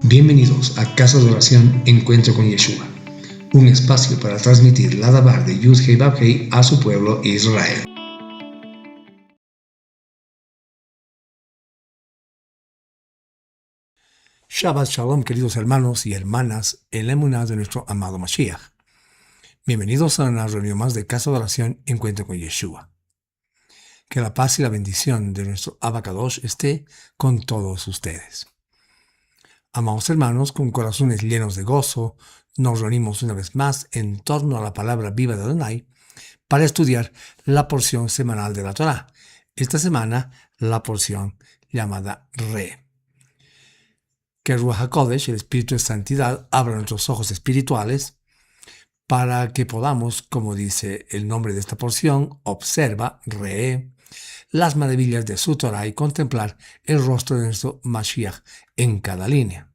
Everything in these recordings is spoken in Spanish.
Bienvenidos a Casa de Oración Encuentro con Yeshua, un espacio para transmitir la Dabar de Yud-Hei Vav-Hei a su pueblo Israel. Shabbat Shalom, queridos hermanos y hermanas, en la emuná de nuestro amado Mashiach. Bienvenidos a una reunión más de Casa de Oración Encuentro con Yeshua. Que la paz y la bendición de nuestro Abba Kadosh esté con todos ustedes. Amados hermanos, con corazones llenos de gozo, nos reunimos una vez más en torno a la palabra viva de Adonai para estudiar la porción semanal de la Torá. Esta semana, la porción llamada Re. Que Ruach HaKodesh, el Espíritu de Santidad, abra nuestros ojos espirituales para que podamos, como dice el nombre de esta porción, observa, Re, las maravillas de su Torah y contemplar el rostro de nuestro Mashiach en cada línea.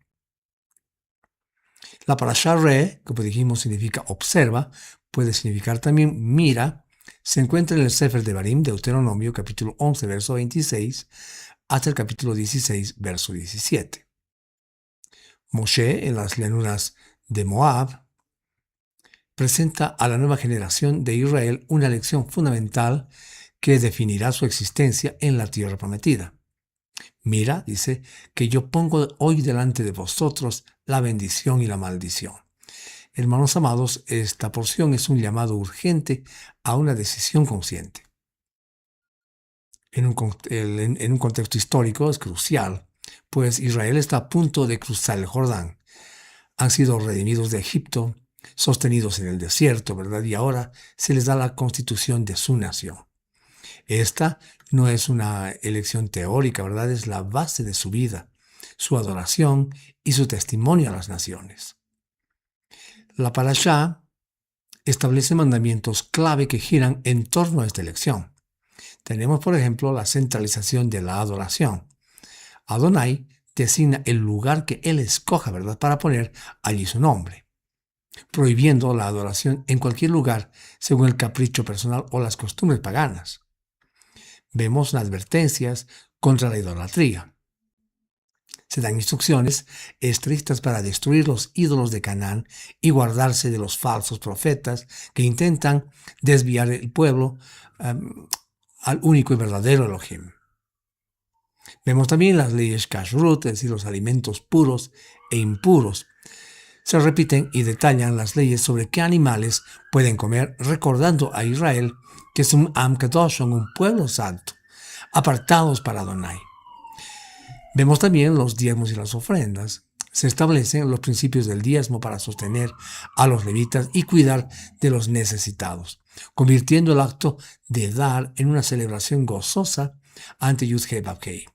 La parashá Re, como dijimos, significa observa, puede significar también mira, se encuentra en el Sefer Devarim, Deuteronomio, capítulo 11, verso 26, hasta el capítulo 16, verso 17. Moshe, en las llanuras de Moab, presenta a la nueva generación de Israel una lección fundamental que definirá su existencia en la tierra prometida. Mira, dice, que yo pongo hoy delante de vosotros la bendición y la maldición. Hermanos amados, esta porción es un llamado urgente a una decisión consciente. En un contexto histórico es crucial, pues Israel está a punto de cruzar el Jordán. Han sido redimidos de Egipto, sostenidos en el desierto, ¿verdad? Y ahora se les da la constitución de su nación. Esta no es una elección teórica, ¿verdad? Es la base de su vida, su adoración y su testimonio a las naciones. La parashá establece mandamientos clave que giran en torno a esta elección. Tenemos, por ejemplo, la centralización de la adoración. Adonai designa el lugar que él escoja, ¿verdad?, para poner allí su nombre, prohibiendo la adoración en cualquier lugar según el capricho personal o las costumbres paganas. Vemos advertencias contra la idolatría. Se dan instrucciones estrictas para destruir los ídolos de Canaán y guardarse de los falsos profetas que intentan desviar el pueblo al único y verdadero Elohim. Vemos también las leyes kashrut, es decir, los alimentos puros e impuros. Se repiten y detallan las leyes sobre qué animales pueden comer, recordando a Israel que es un Am Kadosh, son un pueblo santo, apartados para Adonai. Vemos también los diezmos y las ofrendas. Se establecen los principios del diezmo para sostener a los levitas y cuidar de los necesitados, convirtiendo el acto de dar en una celebración gozosa ante Yud-Hei Vav-Hei.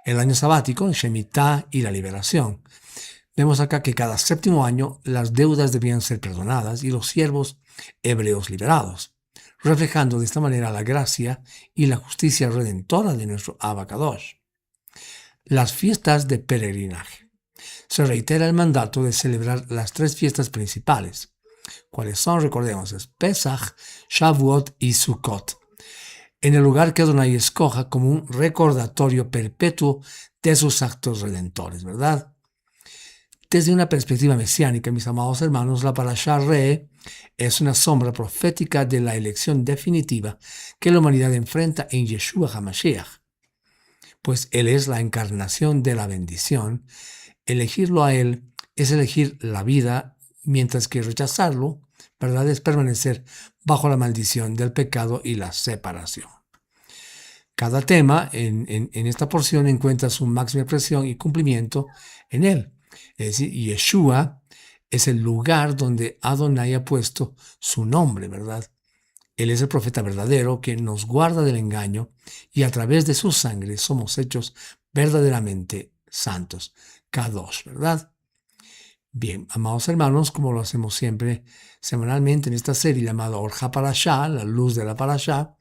El año sabático, el Shemitah y la liberación. Vemos acá que cada séptimo año las deudas debían ser perdonadas y los siervos hebreos liberados, reflejando de esta manera la gracia y la justicia redentora de nuestro Abba Kadosh. Las fiestas de peregrinaje. Se reitera el mandato de celebrar las tres fiestas principales. ¿Cuáles son? Recordemos, es Pesach, Shavuot y Sukkot, en el lugar que Adonai escoja como un recordatorio perpetuo de sus actos redentores, ¿verdad? Desde una perspectiva mesiánica, mis amados hermanos, la parashá Re es una sombra profética de la elección definitiva que la humanidad enfrenta en Yeshua HaMashiach, pues Él es la encarnación de la bendición. Elegirlo a Él es elegir la vida, mientras que rechazarlo, ¿verdad?, es permanecer bajo la maldición del pecado y la separación. Cada tema en esta porción encuentra su máxima expresión y cumplimiento en Él. Es decir, Yeshua es el lugar donde Adonai ha puesto su nombre, ¿verdad? Él es el profeta verdadero que nos guarda del engaño y a través de su sangre somos hechos verdaderamente santos. Kadosh, ¿verdad? Bien, amados hermanos, como lo hacemos siempre semanalmente en esta serie llamada Or HaParashá, la luz de la Parashá,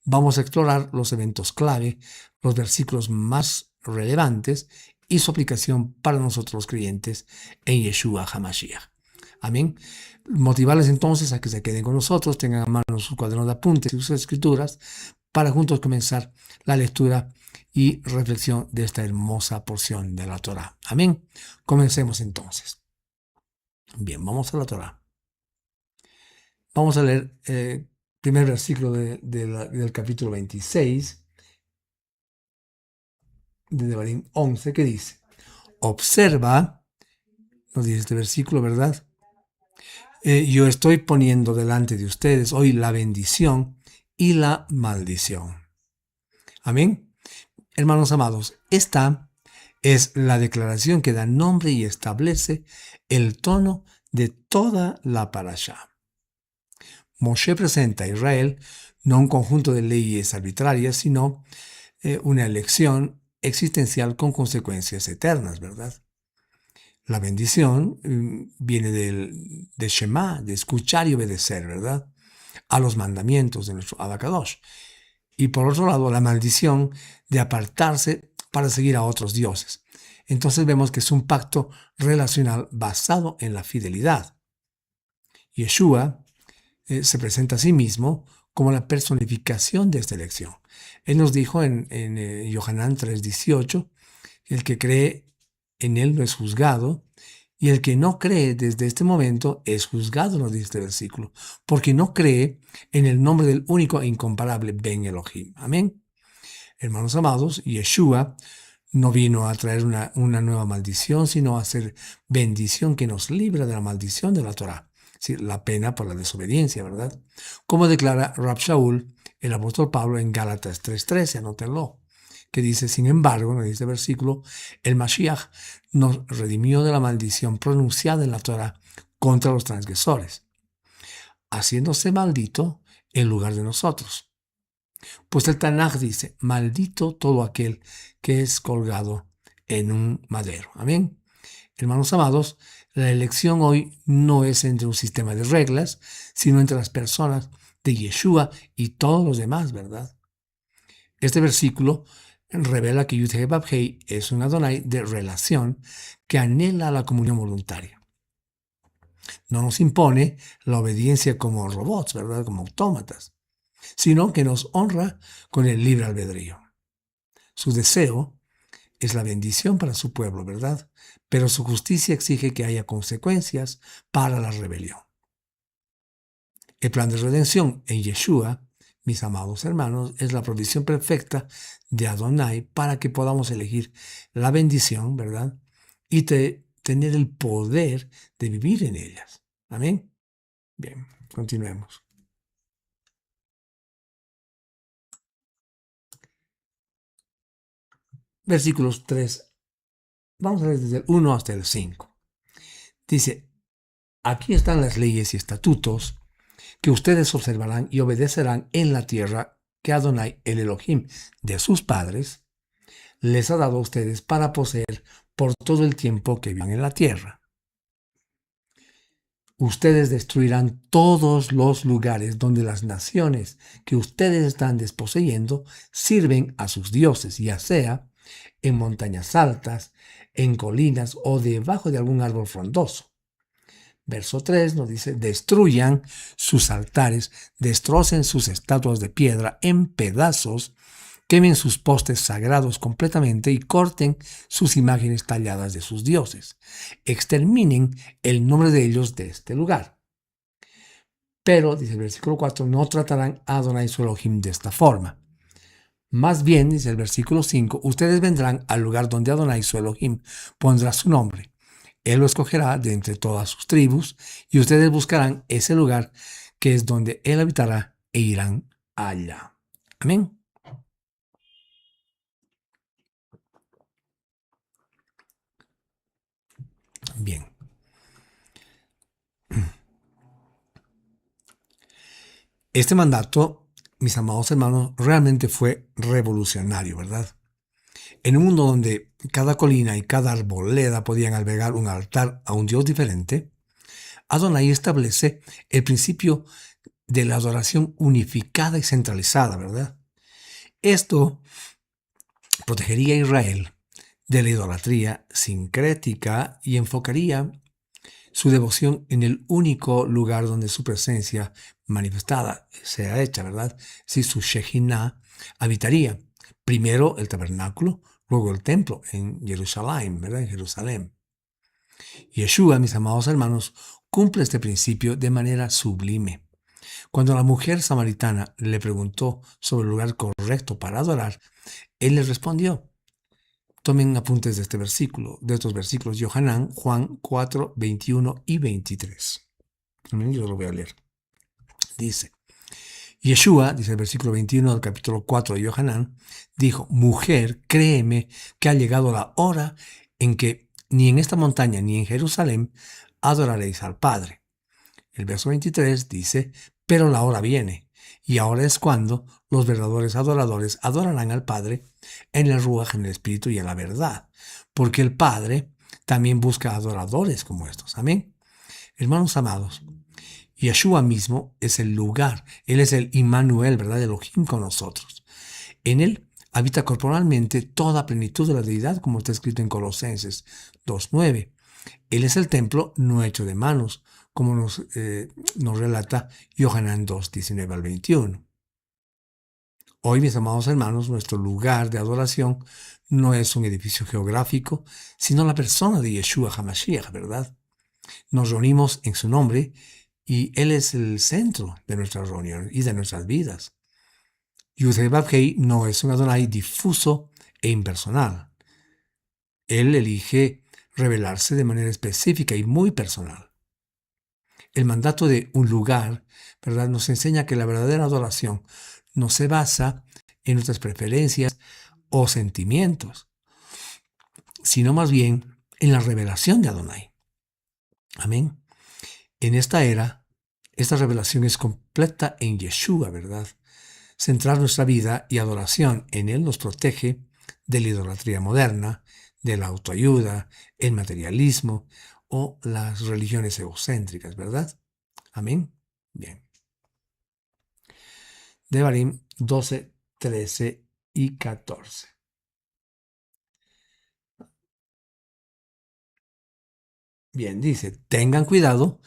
vamos a explorar los eventos clave, los versículos más relevantes y su aplicación para nosotros los creyentes en Yeshua HaMashiach. Amén. Motivarles entonces a que se queden con nosotros, tengan a mano sus cuadernos de apuntes y sus escrituras para juntos comenzar la lectura y reflexión de esta hermosa porción de la Torá. Amén. Comencemos entonces. Bien, vamos a la Torá. Vamos a leer el primer versículo del capítulo 26 de Devarim 11, que dice: observa, nos dice este versículo, ¿verdad? Yo estoy poniendo delante de ustedes hoy la bendición y la maldición. Amén. Hermanos amados, esta es la declaración que da nombre y establece el tono de toda la parashá. Moshe presenta a Israel no un conjunto de leyes arbitrarias, sino una elección existencial con consecuencias eternas, ¿verdad? La bendición viene de Shema, de escuchar y obedecer, ¿verdad? A los mandamientos de nuestro Abacadosh. Y por otro lado, la maldición de apartarse para seguir a otros dioses. Entonces vemos que es un pacto relacional basado en la fidelidad. Yeshua se presenta a sí mismo como la personificación de esta elección. Él nos dijo en Yohanan 3:18, el que cree en él no es juzgado, y el que no cree desde este momento es juzgado, nos dice este versículo, porque no cree en el nombre del único e incomparable Ben Elohim. Amén. Hermanos amados, Yeshua no vino a traer una nueva maldición, sino a hacer bendición que nos libra de la maldición de la Torá. Sí, la pena por la desobediencia, ¿verdad? Como declara Rab Shaul, el apóstol Pablo, en Gálatas 3:13, anótenlo, que dice: sin embargo, en este versículo, el Mashiach nos redimió de la maldición pronunciada en la Torá contra los transgresores, haciéndose maldito en lugar de nosotros. Pues el Tanaj dice: maldito todo aquel que es colgado en un madero. Amén. Hermanos amados, la elección hoy no es entre un sistema de reglas, sino entre las personas de Yeshua y todos los demás, ¿verdad? Este versículo revela que Yud-Heh Vav-Heh es un Adonai de relación que anhela la comunión voluntaria. No nos impone la obediencia como robots, ¿verdad? Como autómatas, sino que nos honra con el libre albedrío. Su deseo es la bendición para su pueblo, ¿verdad? Pero su justicia exige que haya consecuencias para la rebelión. El plan de redención en Yeshua, mis amados hermanos, es la provisión perfecta de Adonai para que podamos elegir la bendición, ¿verdad? Y tener el poder de vivir en ellas. Amén. Bien, continuemos. Versículos 3. Vamos a ver desde el 1 hasta el 5. Dice: aquí están las leyes y estatutos que ustedes observarán y obedecerán en la tierra que Adonai, el Elohim de sus padres, les ha dado a ustedes para poseer por todo el tiempo que vivan en la tierra. Ustedes destruirán todos los lugares donde las naciones que ustedes están desposeyendo sirven a sus dioses, ya sea en montañas altas, en colinas o debajo de algún árbol frondoso. Verso 3 nos dice: destruyan sus altares, destrocen sus estatuas de piedra en pedazos, quemen sus postes sagrados completamente y corten sus imágenes talladas de sus dioses. Exterminen el nombre de ellos de este lugar. Pero, dice el versículo 4, no tratarán a Adonai su Elohim de esta forma. Más bien, dice el versículo 5, ustedes vendrán al lugar donde Adonai su Elohim pondrá su nombre. Él lo escogerá de entre todas sus tribus, y ustedes buscarán ese lugar que es donde Él habitará e irán allá. Amén. Bien. Este mandato, mis amados hermanos, realmente fue revolucionario, ¿verdad? En un mundo donde cada colina y cada arboleda podían albergar un altar a un Dios diferente, Adonai establece el principio de la adoración unificada y centralizada, ¿verdad? Esto protegería a Israel de la idolatría sincrética y enfocaría su devoción en el único lugar donde su presencia manifestada sea hecha, ¿verdad? Si su Shejinah habitaría. Primero el tabernáculo, luego el templo en Jerusalén, ¿verdad? En Jerusalén. Yeshua, mis amados hermanos, cumple este principio de manera sublime. Cuando la mujer samaritana le preguntó sobre el lugar correcto para adorar, él le respondió. Tomen apuntes de este versículo, de estos versículos, Yohanan, Juan 4, 21 y 23. Yo lo voy a leer. Dice, Yeshua, dice el versículo 21 del capítulo 4 de Yohanan, dijo, mujer, créeme que ha llegado la hora en que ni en esta montaña ni en Jerusalén adoraréis al Padre. El verso 23 dice, pero la hora viene, y ahora es cuando los verdaderos adoradores adorarán al Padre en el Ruaj, en el Espíritu y en la verdad, porque el Padre también busca adoradores como estos. Amén. Hermanos amados, Yeshua mismo es el lugar, Él es el Immanuel, ¿verdad? Elohim con nosotros. En Él habita corporalmente toda plenitud de la deidad, como está escrito en Colosenses 2:9. Él es el templo no hecho de manos, como nos relata Yohanan 2:19 al 21. Hoy, mis amados hermanos, nuestro lugar de adoración no es un edificio geográfico, sino la persona de Yeshua HaMashiach, ¿verdad? Nos reunimos en su nombre y Él es el centro de nuestra reunión y de nuestras vidas. Yud-Heh-Vav-Heh no es un Adonai difuso e impersonal. Él elige revelarse de manera específica y muy personal. El mandato de un lugar, ¿verdad?, nos enseña que la verdadera adoración no se basa en nuestras preferencias o sentimientos, sino más bien en la revelación de Adonai. Amén. En esta era, esta revelación es completa en Yeshua, ¿verdad? Centrar nuestra vida y adoración en Él nos protege de la idolatría moderna, de la autoayuda, el materialismo o las religiones egocéntricas, ¿verdad? Amén. Bien. Devarim 12, 13 y 14. Bien, dice, tengan cuidado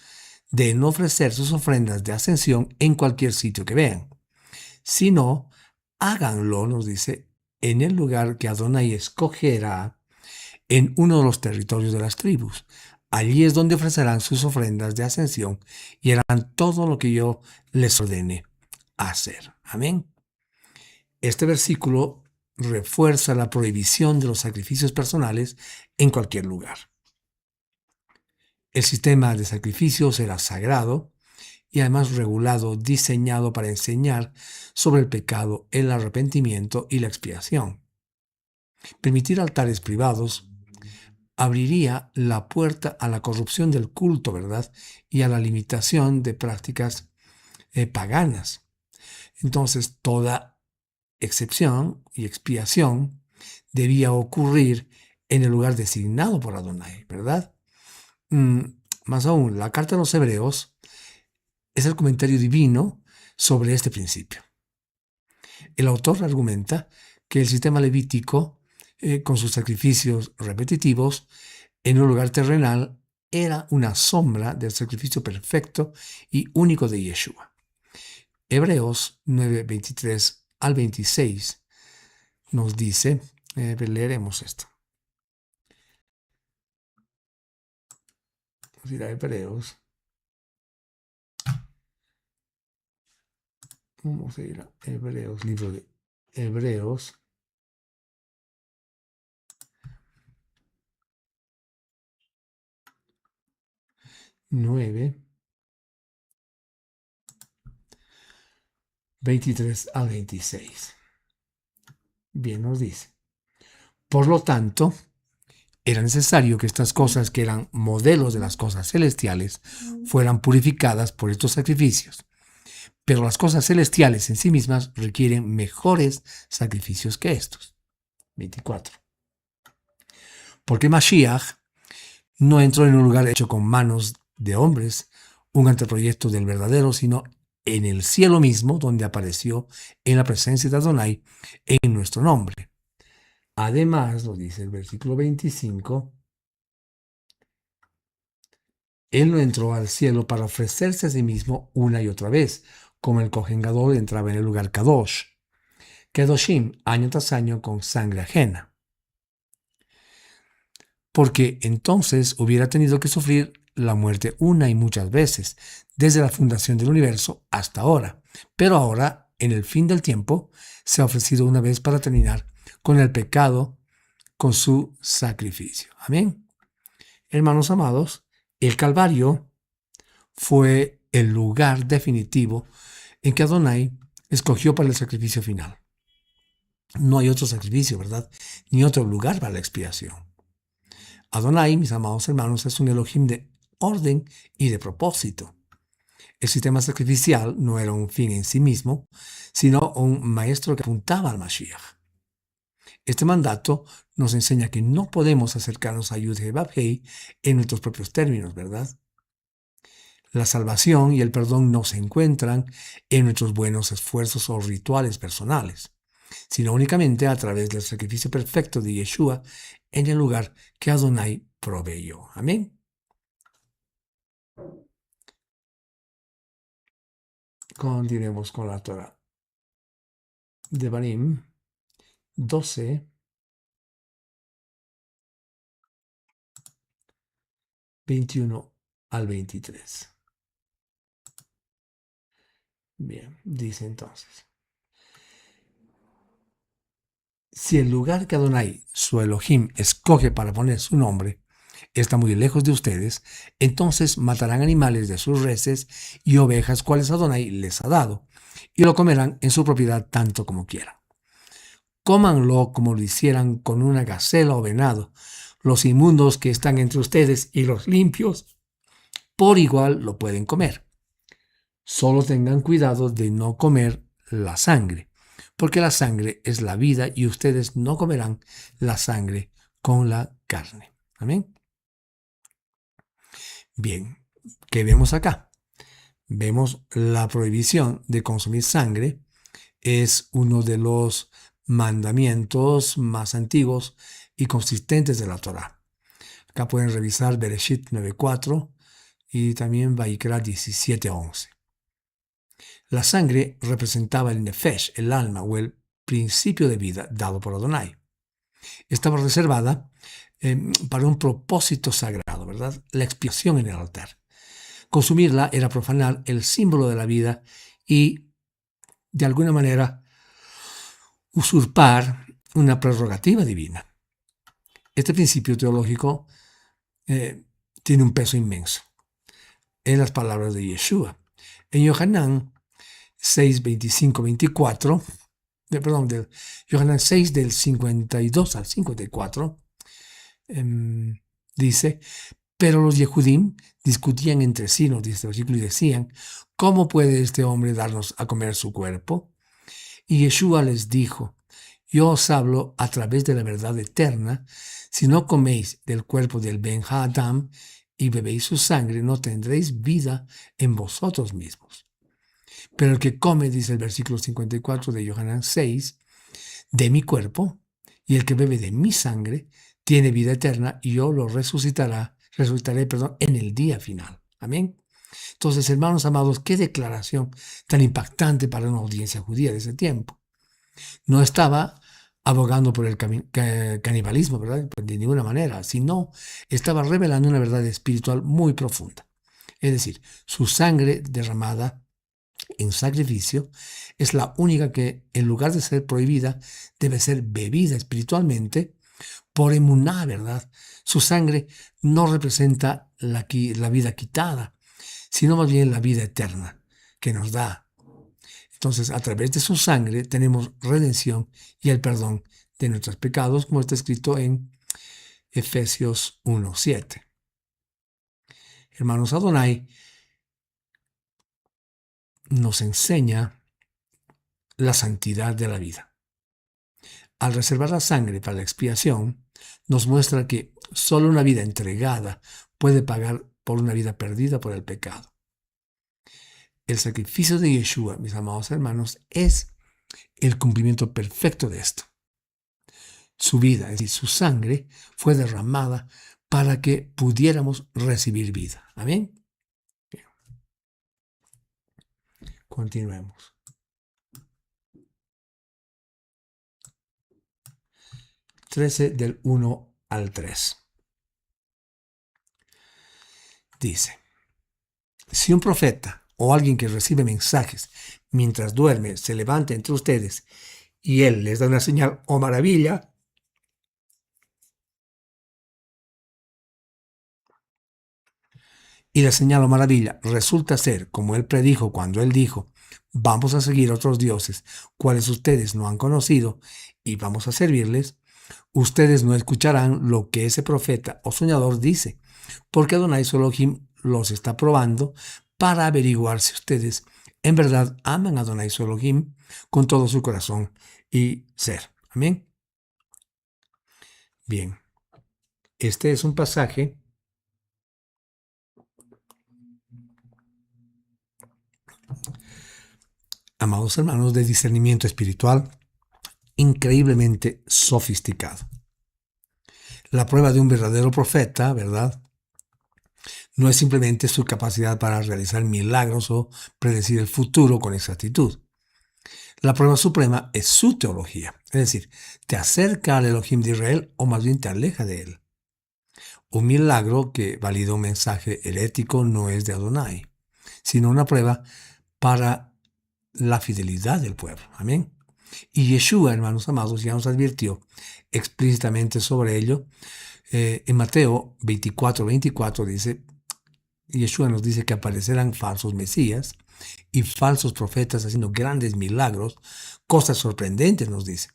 de no ofrecer sus ofrendas de ascensión en cualquier sitio que vean, sino háganlo, nos dice, en el lugar que Adonai escogerá en uno de los territorios de las tribus. Allí es donde ofrecerán sus ofrendas de ascensión y harán todo lo que yo les ordene hacer. Amén. Este versículo refuerza la prohibición de los sacrificios personales en cualquier lugar. El sistema de sacrificios era sagrado y además regulado, diseñado para enseñar sobre el pecado, el arrepentimiento y la expiación. Permitir altares privados abriría la puerta a la corrupción del culto, ¿verdad? Y a la limitación de prácticas paganas. Entonces, toda excepción y expiación debía ocurrir en el lugar designado por Adonai, ¿verdad? Más aún, la carta a los Hebreos es el comentario divino sobre este principio. El autor argumenta que el sistema levítico, con sus sacrificios repetitivos en un lugar terrenal, era una sombra del sacrificio perfecto y único de Yeshua. Hebreos 9, 23 al 26 nos dice, leeremos esto. Vamos a ir a Hebreos. Vamos a ir a Hebreos, libro de Hebreos. Nueve, 23 al 26. Bien, nos dice. Por lo tanto, era necesario que estas cosas que eran modelos de las cosas celestiales fueran purificadas por estos sacrificios. Pero las cosas celestiales en sí mismas requieren mejores sacrificios que estos. 24. Porque Mashiach no entró en un lugar hecho con manos de hombres, un anteproyecto del verdadero, sino en el cielo mismo, donde apareció en la presencia de Adonai en nuestro nombre. Además, lo dice el versículo 25, Él no entró al cielo para ofrecerse a sí mismo una y otra vez, como el Kohen Gadol entraba en el lugar Kadosh, Kedoshim, año tras año con sangre ajena. Porque entonces hubiera tenido que sufrir la muerte una y muchas veces, desde la fundación del universo hasta ahora. Pero ahora, en el fin del tiempo, se ha ofrecido una vez para terminar con el pecado, con su sacrificio. Amén. Hermanos amados, el Calvario fue el lugar definitivo en que Adonai escogió para el sacrificio final. No hay otro sacrificio, ¿verdad? Ni otro lugar para la expiación. Adonai, mis amados hermanos, es un Elohim de orden y de propósito. El sistema sacrificial no era un fin en sí mismo, sino un maestro que apuntaba al Mashiach. Este mandato nos enseña que no podemos acercarnos a Yud-Heh-Vav-Heh en nuestros propios términos, ¿verdad? La salvación y el perdón no se encuentran en nuestros buenos esfuerzos o rituales personales, sino únicamente a través del sacrificio perfecto de Yeshua en el lugar que Adonai proveyó. Amén. Continuemos con la Torah. Devarim 12, 21 al 23. Bien, dice entonces: si el lugar que Adonai, su Elohim, escoge para poner su nombre está muy lejos de ustedes, entonces matarán animales de sus reses y ovejas cuales Adonai les ha dado, y lo comerán en su propiedad tanto como quieran. Cómanlo como lo hicieran con una gacela o venado. Los inmundos que están entre ustedes y los limpios, por igual lo pueden comer. Solo tengan cuidado de no comer la sangre, porque la sangre es la vida y ustedes no comerán la sangre con la carne. Amén. Bien, ¿qué vemos acá? Vemos la prohibición de consumir sangre. Es uno de los mandamientos más antiguos y consistentes de la Torá. Acá pueden revisar Bereshit 9:4 y también Vaikra 17:11. La sangre representaba el nefesh, el alma o el principio de vida dado por Adonai. Estaba reservada para un propósito sagrado, ¿verdad? La expiación en el altar. Consumirla era profanar el símbolo de la vida y, de alguna manera, usurpar una prerrogativa divina. Este principio teológico tiene un peso inmenso en las palabras de Yeshua. En Yohanan 6, 25, 24, del Yohanan 6 del 52 al 54, dice: pero los Yehudim discutían entre sí, nos dice este versículo, y decían: ¿cómo puede este hombre darnos a comer su cuerpo? Y Yeshua les dijo: yo os hablo a través de la verdad eterna. Si no coméis del cuerpo del Ben Haadam y bebéis su sangre, no tendréis vida en vosotros mismos. Pero el que come, dice el versículo 54 de Yohanan 6, de mi cuerpo, y el que bebe de mi sangre, tiene vida eterna, y yo lo resucitaré, en el día final. Amén. Entonces, hermanos amados, qué declaración tan impactante para una audiencia judía de ese tiempo. No estaba abogando por el canibalismo, ¿verdad? De ninguna manera, sino estaba revelando una verdad espiritual muy profunda. Es decir, su sangre derramada en sacrificio es la única que, en lugar de ser prohibida, debe ser bebida espiritualmente por emuná, ¿verdad? Su sangre no representa la vida quitada, sino más bien la vida eterna que nos da. Entonces, a través de su sangre tenemos redención y el perdón de nuestros pecados, como está escrito en Efesios 1:7. Hermanos, Adonai nos enseña la santidad de la vida. Al reservar la sangre para la expiación, nos muestra que solo una vida entregada puede pagar por una vida perdida por el pecado. El sacrificio de Yeshua, mis amados hermanos, es el cumplimiento perfecto de esto. Su vida, es decir, su sangre, fue derramada para que pudiéramos recibir vida. Amén. Bien. Continuemos. 13 del 1 al 3. Dice, si un profeta o alguien que recibe mensajes mientras duerme se levanta entre ustedes y él les da una señal o maravilla, y la señal o maravilla resulta ser como él predijo cuando él dijo, vamos a seguir otros dioses, cuales ustedes no han conocido, y vamos a servirles, ustedes no escucharán lo que ese profeta o soñador dice, porque Adonai su Elohim los está probando para averiguar si ustedes en verdad aman a Adonai su Elohim con todo su corazón y ser. Amén. Bien, este es un pasaje amados hermanos, de discernimiento espiritual increíblemente sofisticado. La prueba de un verdadero profeta, ¿verdad?, no es simplemente su capacidad para realizar milagros o predecir el futuro con exactitud. La prueba suprema es su teología, es decir, te acerca al Elohim de Israel o más bien te aleja de él. Un milagro que valida un mensaje herético no es de Adonai, sino una prueba para la fidelidad del pueblo. Amén. Y Yeshua, hermanos amados, ya nos advirtió explícitamente sobre ello. En Mateo 24 dice, Yeshua nos dice que aparecerán falsos mesías y falsos profetas haciendo grandes milagros, cosas sorprendentes, nos dice.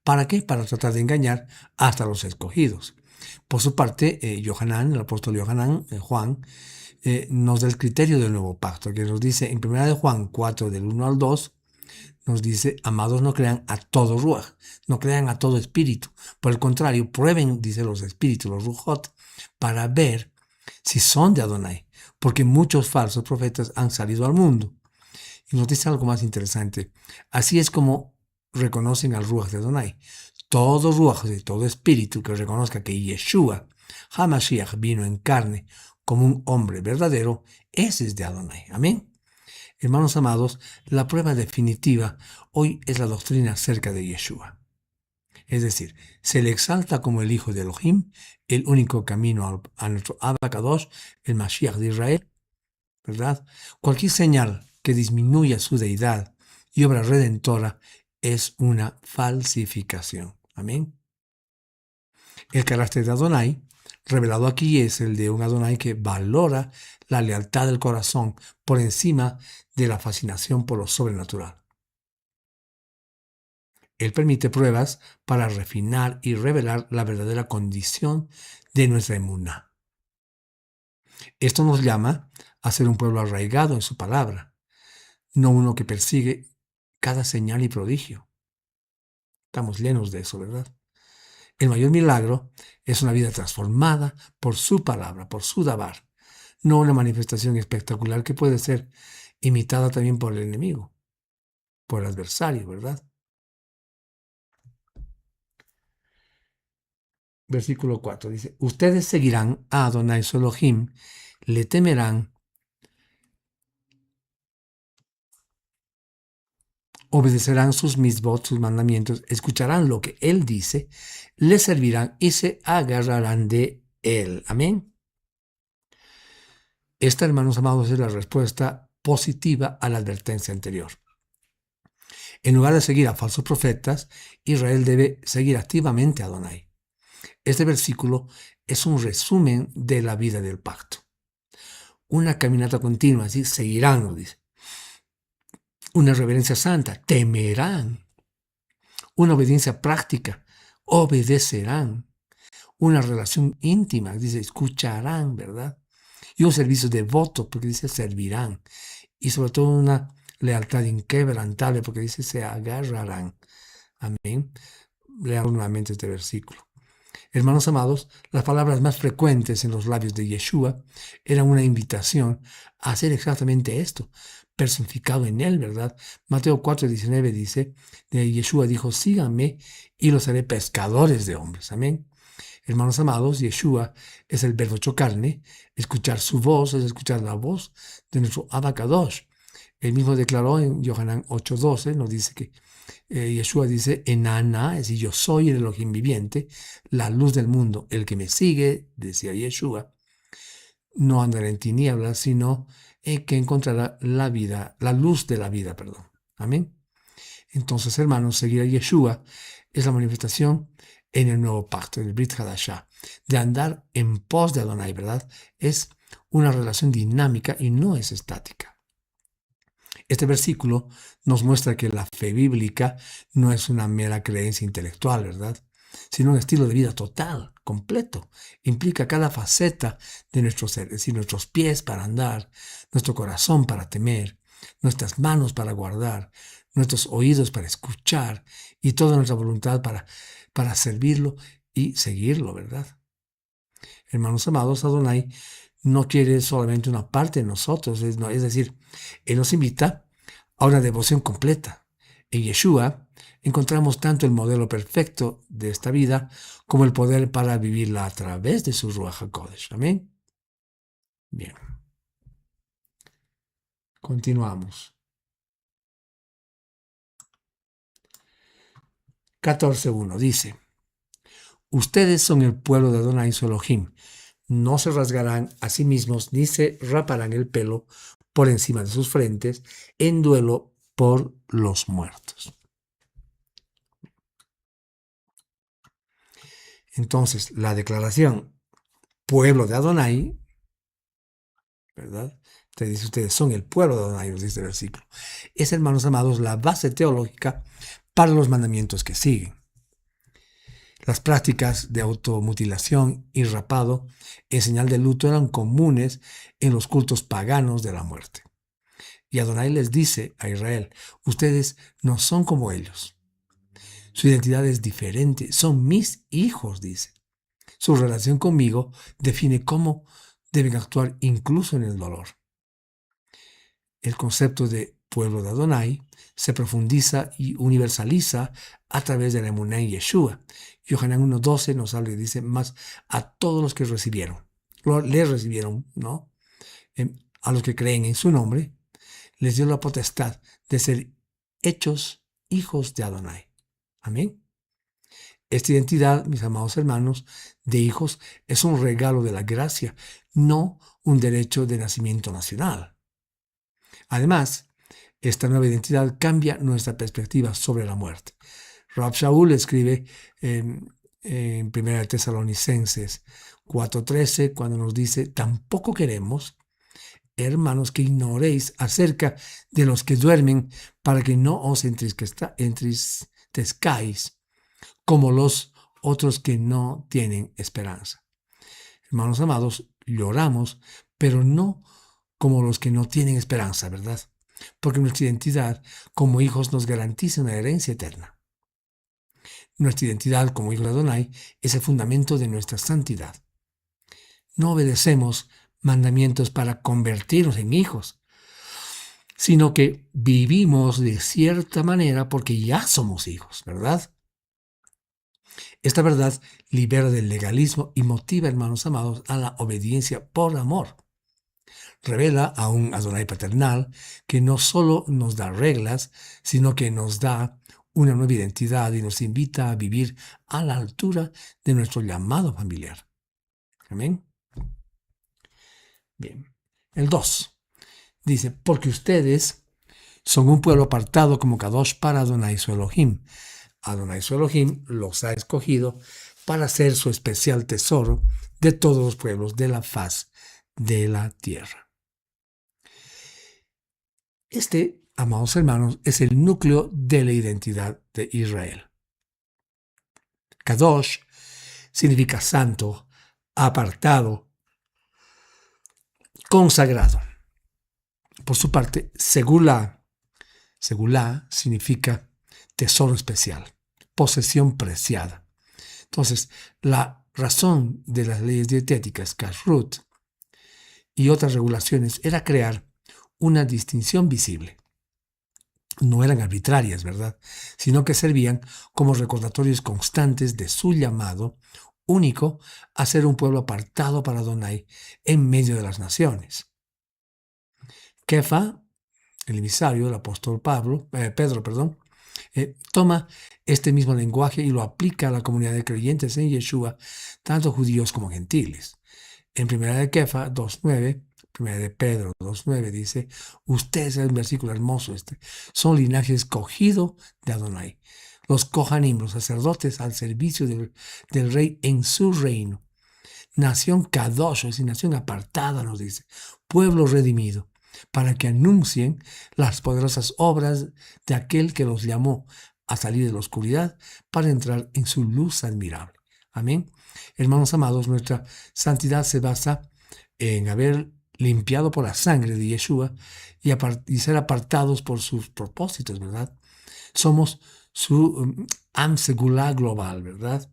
¿Para qué? Para tratar de engañar hasta los escogidos. Por su parte, Yohanan, el apóstol Yohanan, Juan, nos da el criterio del nuevo pacto, que nos dice en 1 de Juan 4, del 1 al 2, nos dice, amados, no crean a todo ruaj, no crean a todo espíritu. Por el contrario, prueben, dice, los espíritus, los rujot, para ver si son de Adonai, porque muchos falsos profetas han salido al mundo. Y nos dice algo más interesante. Así es como reconocen al ruaj de Adonai. Todo ruaj, de todo espíritu que reconozca que Yeshua, HaMashiach, vino en carne como un hombre verdadero, ese es de Adonai. Amén. Hermanos amados, la prueba definitiva hoy es la doctrina acerca de Yeshua. Es decir, se le exalta como el Hijo de Elohim, el único camino a nuestro Abba Kadosh, el Mashiach de Israel, ¿verdad? Cualquier señal que disminuya su deidad y obra redentora es una falsificación. Amén. El carácter de Adonai revelado aquí es el de un Adonai que valora la lealtad del corazón por encima de la fascinación por lo sobrenatural. Él permite pruebas para refinar y revelar la verdadera condición de nuestra emuná. Esto nos llama a ser un pueblo arraigado en su palabra, no uno que persigue cada señal y prodigio. Estamos llenos de eso, ¿verdad? El mayor milagro es una vida transformada por su palabra, por su dabar, no una manifestación espectacular que puede ser imitada también por el enemigo, por el adversario, ¿verdad? Versículo 4 dice, ustedes seguirán a Adonai su Elohim, le temerán, obedecerán sus misbot, sus mandamientos, escucharán lo que él dice, le servirán y se agarrarán de él. Amén. Esta, hermanos amados, es la respuesta positiva a la advertencia anterior. En lugar de seguir a falsos profetas, Israel debe seguir activamente a Adonai. Este versículo es un resumen de la vida del pacto. Una caminata continua, así seguirán, lo dice. Una reverencia santa, temerán. Una obediencia práctica, obedecerán. Una relación íntima, dice, escucharán, ¿verdad? Y un servicio devoto, porque dice, servirán. Y sobre todo una lealtad inquebrantable, porque dice, se agarrarán. Amén. Leamos nuevamente este versículo. Hermanos amados, las palabras más frecuentes en los labios de Yeshua eran una invitación a hacer exactamente esto, personificado en él, ¿verdad? Mateo 4:19 dice, Yeshua dijo, síganme y los haré pescadores de hombres. Amén. Hermanos amados, Yeshua es el verbo hecho carne. Escuchar su voz es escuchar la voz de nuestro Abacadosh. Él mismo declaró en Yohanan 8:12, nos dice que Yeshua dice, Enana, es decir, yo soy el Elohim viviente, la luz del mundo. El que me sigue, decía Yeshua, no andará en tinieblas, sino que encontrará la vida, la luz de la vida, perdón. Amén. Entonces, hermanos, seguir a Yeshua es la manifestación en el nuevo pacto, en el Brit Hadashah, de andar en pos de Adonai, ¿verdad? Es una relación dinámica y no es estática. Este versículo nos muestra que la fe bíblica no es una mera creencia intelectual, ¿verdad? Sino un estilo de vida total, completo. Implica cada faceta de nuestro ser, es decir, nuestros pies para andar, nuestro corazón para temer, nuestras manos para guardar, nuestros oídos para escuchar y toda nuestra voluntad para servirlo y seguirlo, ¿verdad? Hermanos amados, Adonai no quiere solamente una parte de nosotros, es decir, Él nos invita a una devoción completa. En Yeshua encontramos tanto el modelo perfecto de esta vida como el poder para vivirla a través de su Ruach HaKodesh. Amén. Bien. Continuamos. 14:1 dice: Ustedes son el pueblo de Adonai su Elohim. No se rasgarán a sí mismos ni se raparán el pelo por encima de sus frentes en duelo por los muertos. Entonces, la declaración pueblo de Adonai, ¿verdad? Ustedes son el pueblo de Adonai, nos dice el versículo. Es, hermanos amados, la base teológica para los mandamientos que siguen. Las prácticas de automutilación y rapado en señal de luto eran comunes en los cultos paganos de la muerte. Y Adonai les dice a Israel, ustedes no son como ellos. Su identidad es diferente, son mis hijos, dice. Su relación conmigo define cómo deben actuar incluso en el dolor. El concepto de pueblo de Adonai se profundiza y universaliza a través de la emuná en Yeshua. Yohanan 1:12 nos habla y dice, más a todos los que recibieron, les recibieron, ¿no? A los que creen en su nombre, les dio la potestad de ser hechos hijos de Adonai. Amén. Esta identidad, mis amados hermanos, de hijos es un regalo de la gracia, no un derecho de nacimiento nacional. Además, esta nueva identidad cambia nuestra perspectiva sobre la muerte. Rab Shaul escribe en 1 Tesalonicenses 4:13 cuando nos dice, tampoco queremos, hermanos, que ignoréis acerca de los que duermen para que no os entristezcáis como los otros que no tienen esperanza. Hermanos amados, lloramos, pero no como los que no tienen esperanza, ¿verdad? Porque nuestra identidad como hijos nos garantiza una herencia eterna. Nuestra identidad como hijos de Adonai es el fundamento de nuestra santidad. No obedecemos mandamientos para convertirnos en hijos, sino que vivimos de cierta manera porque ya somos hijos, ¿verdad? Esta verdad libera del legalismo y motiva, hermanos amados, a la obediencia por amor. Revela a un Adonai paternal que no solo nos da reglas, sino que nos da una nueva identidad y nos invita a vivir a la altura de nuestro llamado familiar. Amén. Bien. El 2 dice, porque ustedes son un pueblo apartado como Kadosh para Adonai su Elohim. Adonai su Elohim los ha escogido para ser su especial tesoro de todos los pueblos de la faz de la tierra. Este, amados hermanos, es el núcleo de la identidad de Israel. Kadosh significa santo, apartado, consagrado. Por su parte, segulá significa tesoro especial, posesión preciada. Entonces, la razón de las leyes dietéticas, kashrut, y otras regulaciones era crear una distinción visible. No eran arbitrarias, ¿verdad? Sino que servían como recordatorios constantes de su llamado único a ser un pueblo apartado para Adonai en medio de las naciones. Kefa, el emisario, el apóstol Pedro, toma este mismo lenguaje y lo aplica a la comunidad de creyentes en Yeshua, tanto judíos como gentiles. En primera de Kefa 2.9, primera de Pedro 2.9 dice, ustedes, es un versículo hermoso son linaje escogido de Adonai. Los Kohanim, los sacerdotes al servicio del rey en su reino. Nación Kadosh, es decir, nación apartada, nos dice, pueblo redimido, para que anuncien las poderosas obras de aquel que los llamó a salir de la oscuridad para entrar en su luz admirable. Amén. Hermanos amados, nuestra santidad se basa en haber limpiado por la sangre de Yeshua y ser apartados por sus propósitos, ¿verdad? Somos su Am Segulá global, ¿verdad?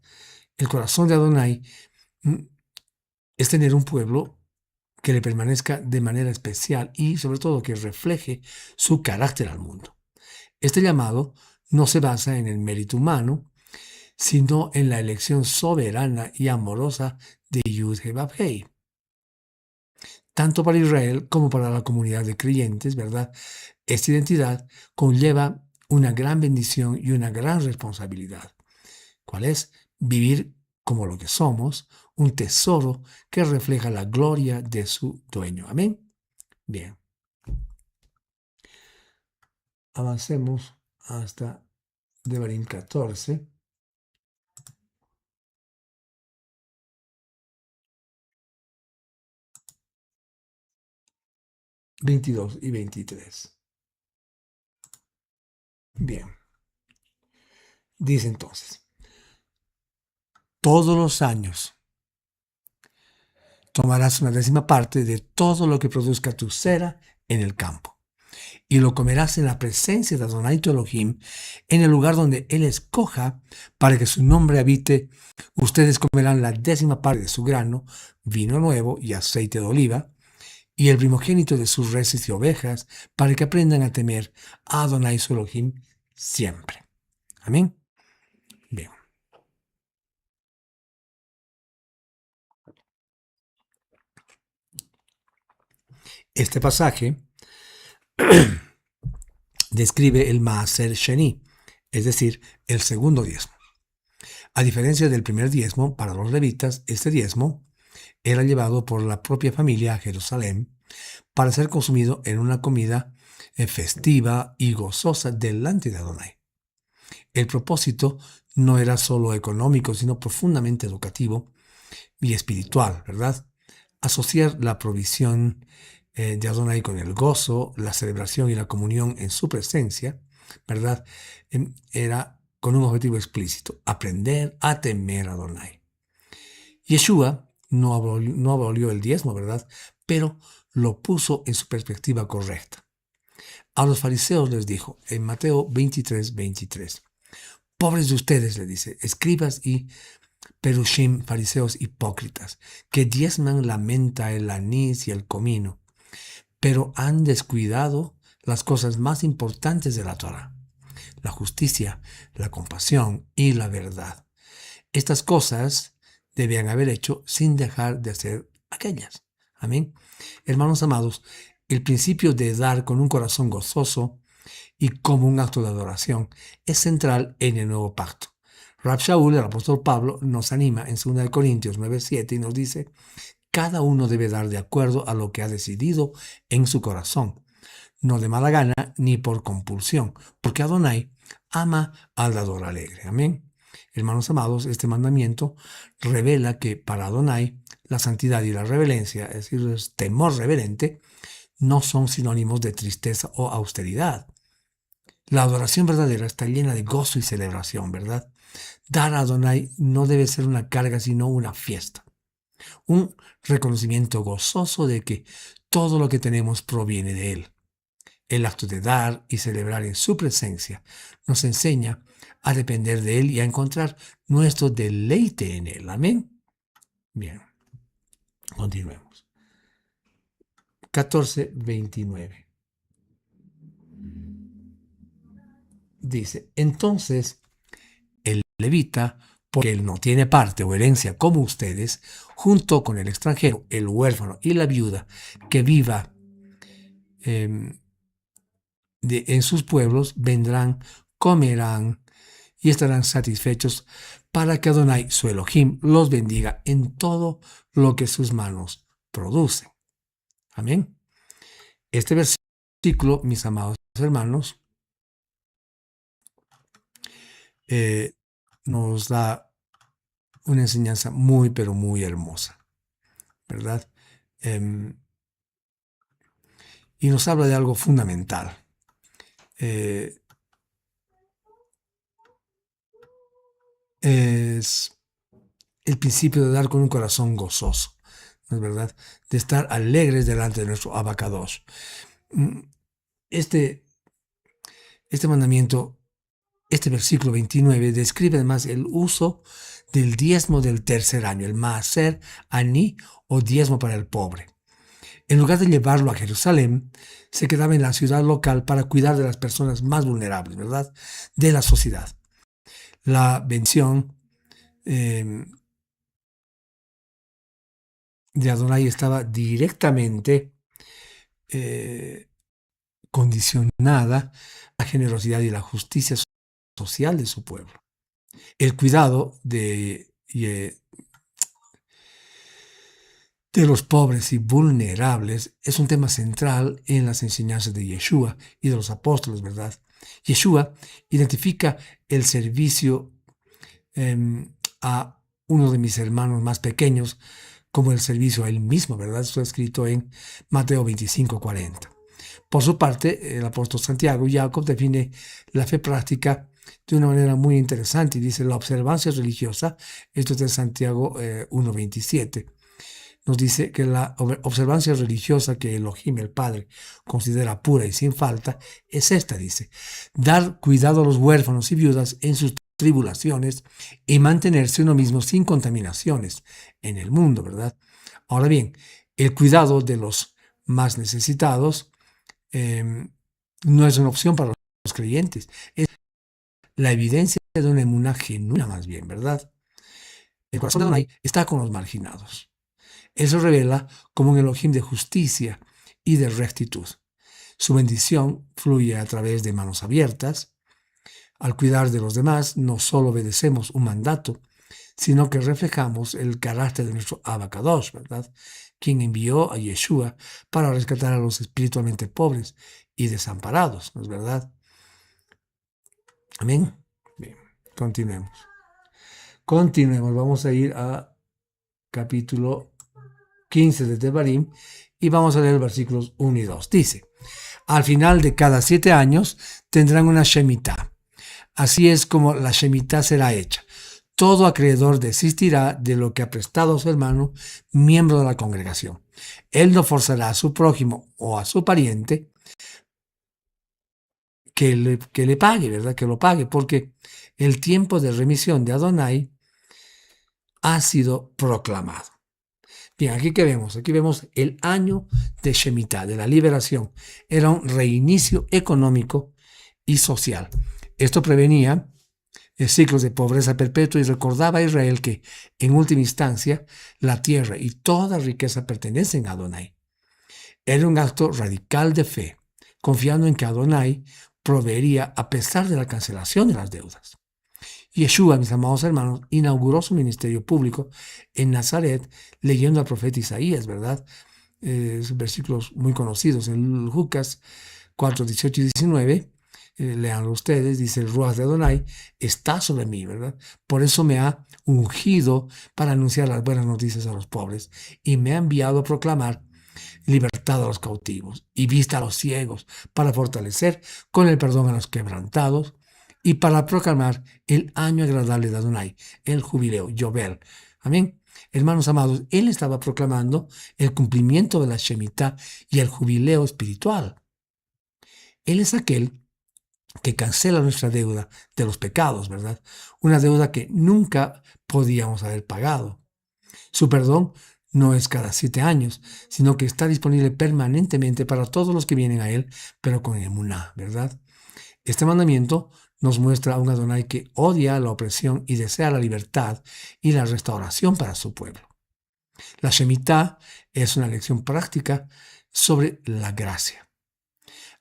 El corazón de Adonai es tener un pueblo que le permanezca de manera especial y sobre todo que refleje su carácter al mundo. Este llamado no se basa en el mérito humano, sino en la elección soberana y amorosa de Yud-Heh-Vav-Hei. Tanto para Israel como para la comunidad de creyentes, ¿verdad? Esta identidad conlleva una gran bendición y una gran responsabilidad. ¿Cuál es? Vivir como lo que somos, un tesoro que refleja la gloria de su dueño. Amén. Bien. Avancemos hasta Devarim 14. 22 y 23. Bien. Dice entonces, todos los años tomarás una 10ª parte de todo lo que produzca tu cera en el campo, y lo comerás en la presencia de Adonai tu Elohim, en el lugar donde Él escoja para que su nombre habite. Ustedes comerán la 10ª parte de su grano, vino nuevo y aceite de oliva, y el primogénito de sus reses y ovejas, para que aprendan a temer a Adonai su Elohim siempre. Amén. Bien. Este pasaje describe el Maaser Sheni, es decir, el segundo diezmo. A diferencia del primer diezmo, para los levitas, este diezmo era llevado por la propia familia a Jerusalén para ser consumido en una comida festiva y gozosa delante de Adonai. El propósito no era solo económico, sino profundamente educativo y espiritual, ¿verdad? Asociar la provisión de Adonai con el gozo, la celebración y la comunión en su presencia, ¿verdad? Era con un objetivo explícito, aprender a temer a Adonai. Yeshua no abolió el diezmo, ¿verdad? Pero lo puso en su perspectiva correcta. A los fariseos les dijo en Mateo 23:23, pobres de ustedes, le dice, escribas y perushim, fariseos hipócritas, que diezman la menta, el anís y el comino, pero han descuidado las cosas más importantes de la Torá, la justicia, la compasión y la verdad. Estas cosas debían haber hecho sin dejar de hacer aquellas. Amén. Hermanos amados, el principio de dar con un corazón gozoso y como un acto de adoración es central en el nuevo pacto. Rab Shaul, el apóstol Pablo, nos anima en 2 Corintios 9:7 y nos dice, cada uno debe dar de acuerdo a lo que ha decidido en su corazón, no de mala gana ni por compulsión, porque Adonai ama al dador alegre. Amén. Hermanos amados, este mandamiento revela que para Adonai la santidad y la reverencia, es decir, el temor reverente, no son sinónimos de tristeza o austeridad. La adoración verdadera está llena de gozo y celebración, ¿verdad? Dar a Adonai no debe ser una carga, sino una fiesta. Un reconocimiento gozoso de que todo lo que tenemos proviene de Él. El acto de dar y celebrar en su presencia nos enseña a depender de Él y a encontrar nuestro deleite en Él. Amén. Bien, continuemos. 14:29. Dice, entonces el levita porque él no tiene parte o herencia como ustedes, junto con el extranjero, el huérfano y la viuda que viva en sus pueblos, vendrán, comerán y estarán satisfechos para que Adonai, su Elohim, los bendiga en todo lo que sus manos producen. Amén. Este versículo, mis amados hermanos, nos da una enseñanza muy, pero muy hermosa, ¿verdad? Y nos habla de algo fundamental. Es el principio de dar con un corazón gozoso, ¿no es verdad? De estar alegres delante de nuestro Abacadosh. Este mandamiento, este versículo 29, describe además el uso del diezmo del tercer año, el maaser aní o diezmo para el pobre. En lugar de llevarlo a Jerusalén, se quedaba en la ciudad local para cuidar de las personas más vulnerables, ¿verdad? De la sociedad. La bendición de Adonai estaba directamente condicionada a la generosidad y la justicia social de su pueblo. El cuidado de los pobres y vulnerables es un tema central en las enseñanzas de Yeshua y de los apóstoles, ¿verdad? Yeshua identifica el servicio a uno de mis hermanos más pequeños como el servicio a él mismo, ¿verdad? Esto es escrito en Mateo 25:40. Por su parte, el apóstol Santiago Jacob define la fe práctica de una manera muy interesante y dice la observancia religiosa, esto es de Santiago 1:27, nos dice que la observancia religiosa que Elohim, el Padre, considera pura y sin falta es esta, dice, dar cuidado a los huérfanos y viudas en sus tribulaciones y mantenerse uno mismo sin contaminaciones en el mundo, ¿verdad? Ahora bien, el cuidado de los más necesitados no es una opción para los creyentes, es la evidencia de una emuná genuina más bien, ¿verdad? El corazón de Adonai está con los marginados. Eso revela como un Elohim de justicia y de rectitud. Su bendición fluye a través de manos abiertas. Al cuidar de los demás, no solo obedecemos un mandato, sino que reflejamos el carácter de nuestro Abacadosh, ¿verdad? Quien envió a Yeshua para rescatar a los espiritualmente pobres y desamparados, ¿no es verdad? Amén. Bien, continuemos. Vamos a ir a capítulo 15 de Devarim y vamos a leer los versículos 1 y 2. Dice, al final de cada 7 años tendrán una shemitá. Así es como la shemitá será hecha. Todo acreedor desistirá de lo que ha prestado a su hermano, miembro de la congregación. Él no forzará a su prójimo o a su pariente que le pague, ¿verdad? Que lo pague, porque el tiempo de remisión de Adonai ha sido proclamado. Bien, aquí vemos el año de Shemitah, de la liberación. Era un reinicio económico y social. Esto prevenía ciclos de pobreza perpetua y recordaba a Israel que, en última instancia, la tierra y toda riqueza pertenecen a Adonai. Era un acto radical de fe, confiando en que Adonai proveería a pesar de la cancelación de las deudas. Yeshua, mis amados hermanos, inauguró su ministerio público en Nazaret leyendo al profeta Isaías, ¿verdad? Versículos muy conocidos en Lucas 4, 18 y 19. Leanlo ustedes, dice el Ruach de Adonai está sobre mí, ¿verdad? Por eso me ha ungido para anunciar las buenas noticias a los pobres y me ha enviado a proclamar libertad a los cautivos y vista a los ciegos, para fortalecer con el perdón a los quebrantados y para proclamar el año agradable de Adonai, el jubileo, Yobel. Amén. Hermanos amados, él estaba proclamando el cumplimiento de la Shemitah y el jubileo espiritual. Él es aquel que cancela nuestra deuda de los pecados, ¿verdad? Una deuda que nunca podíamos haber pagado. Su perdón no es cada 7 años, sino que está disponible permanentemente para todos los que vienen a él, pero con emuná, ¿verdad? Este mandamiento nos muestra a un Adonai que odia la opresión y desea la libertad y la restauración para su pueblo. La Shemitah es una lección práctica sobre la gracia.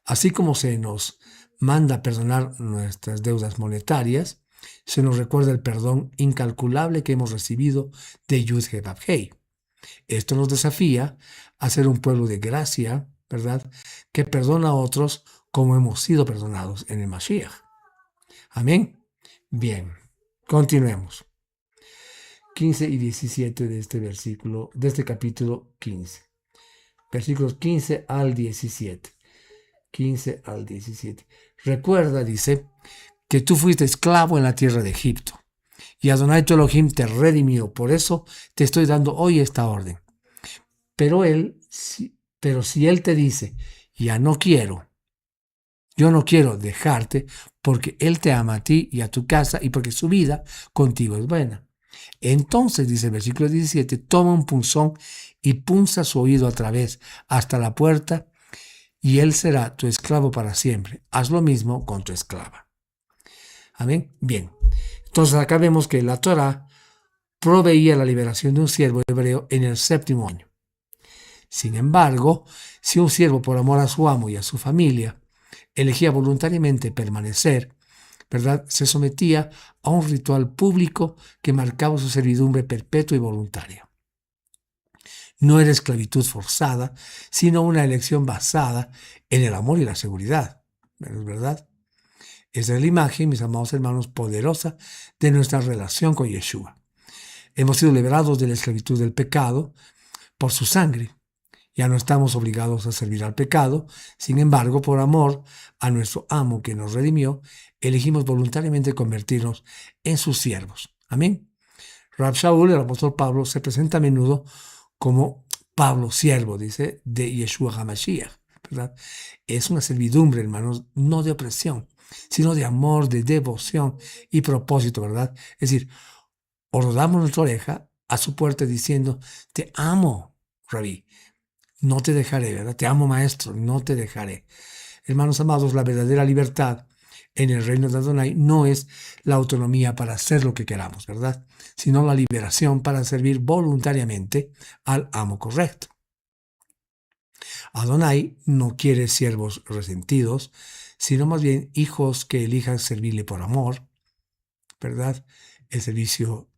Así como se nos manda perdonar nuestras deudas monetarias, se nos recuerda el perdón incalculable que hemos recibido de Yud-Heh-Vav-Hei. Esto nos desafía a ser un pueblo de gracia, ¿verdad?, que perdona a otros como hemos sido perdonados en el Mashiach. Amén. Bien, continuemos. 15 y 17 de este versículo, de este capítulo 15. Versículos 15 al 17. 15 al 17. Recuerda, dice, que tú fuiste esclavo en la tierra de Egipto, y Adonai tu Elohim te redimió. Por eso te estoy dando hoy esta orden. Pero si él te dice, ya no quiero, yo no quiero dejarte, porque él te ama a ti y a tu casa, y porque su vida contigo es buena. Entonces, dice el versículo 17, toma un punzón y punza su oído a través hasta la puerta, y él será tu esclavo para siempre. Haz lo mismo con tu esclava. Amén. Bien. Entonces acá vemos que la Torá proveía la liberación de un siervo hebreo en el 7º año. Sin embargo, si un siervo por amor a su amo y a su familia elegía voluntariamente permanecer, ¿verdad?, se sometía a un ritual público que marcaba su servidumbre perpetua y voluntaria. No era esclavitud forzada, sino una elección basada en el amor y la seguridad. ¿Es verdad? Esa es la imagen, mis amados hermanos, poderosa de nuestra relación con Yeshua. Hemos sido liberados de la esclavitud del pecado por su sangre. Ya no estamos obligados a servir al pecado. Sin embargo, por amor a nuestro amo que nos redimió, elegimos voluntariamente convertirnos en sus siervos. Amén. Rab Shaul, el apóstol Pablo, se presenta a menudo como Pablo, siervo, dice, de Yeshua HaMashiach, ¿verdad? Es una servidumbre, hermanos, no de opresión, sino de amor, de devoción y propósito, ¿verdad? Es decir, rodamos nuestra oreja a su puerta diciendo, te amo, Rabí, no te dejaré, ¿verdad? Te amo, maestro, no te dejaré. Hermanos amados, la verdadera libertad en el reino de Adonai no es la autonomía para hacer lo que queramos, ¿verdad?, sino la liberación para servir voluntariamente al amo correcto. Adonai no quiere siervos resentidos, sino más bien hijos que elijan servirle por amor, ¿verdad? El servicio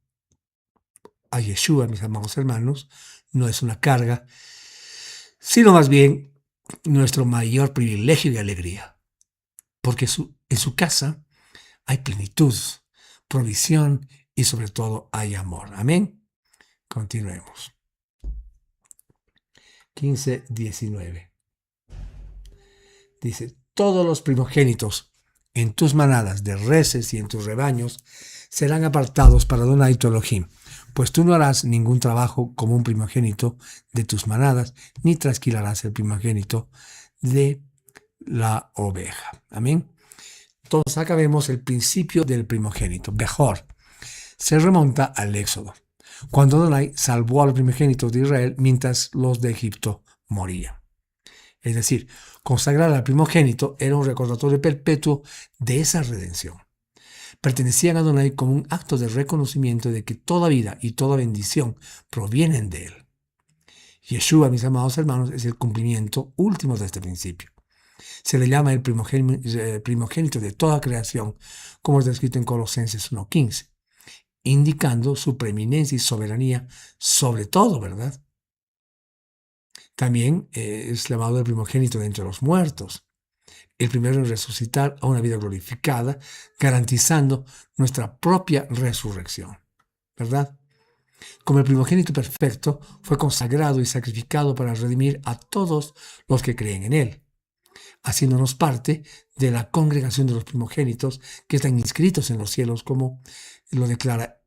a Yeshua, mis amados hermanos, no es una carga, sino más bien nuestro mayor privilegio y alegría, porque en su casa hay plenitud, provisión y sobre todo hay amor. Amén. Continuemos. 15:19. Dice, todos los primogénitos en tus manadas de reses y en tus rebaños serán apartados para Adonai tu Elohim, pues tú no harás ningún trabajo como un primogénito de tus manadas, ni trasquilarás el primogénito de la oveja. Amén. Entonces acá vemos el principio del primogénito, Bejor. Se remonta al Éxodo, cuando Adonai salvó a los primogénitos de Israel mientras los de Egipto morían. Es decir, consagrar al primogénito era un recordatorio perpetuo de esa redención. Pertenecían a Adonai como un acto de reconocimiento de que toda vida y toda bendición provienen de él. Yeshua, mis amados hermanos, es el cumplimiento último de este principio. Se le llama el primogénito de toda creación, como está escrito en Colosenses 1:15, indicando su preeminencia y soberanía sobre todo, ¿verdad? También es llamado el primogénito de entre los muertos, el primero en resucitar a una vida glorificada, garantizando nuestra propia resurrección, ¿verdad? Como el primogénito perfecto, fue consagrado y sacrificado para redimir a todos los que creen en él, haciéndonos parte de la congregación de los primogénitos que están inscritos en los cielos, como lo declara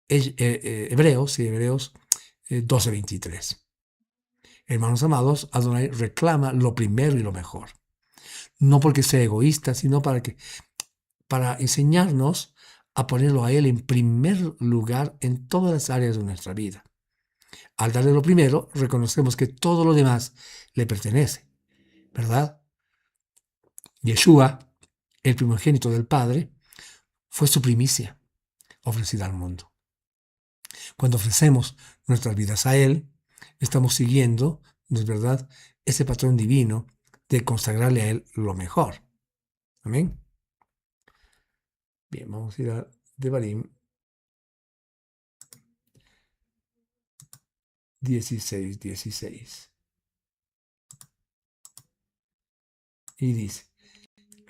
Hebreos 12:23. Hermanos amados, Adonai reclama lo primero y lo mejor. No porque sea egoísta, sino para enseñarnos a ponerlo a Él en primer lugar en todas las áreas de nuestra vida. Al darle lo primero, reconocemos que todo lo demás le pertenece, ¿verdad? Yeshua, el primogénito del Padre, Fue su primicia ofrecida al mundo. Cuando ofrecemos nuestras vidas a Él, estamos siguiendo, ¿no es verdad?, ese patrón divino de consagrarle a Él lo mejor. Amén. Bien, vamos a ir a Devarim 16:16. Y dice,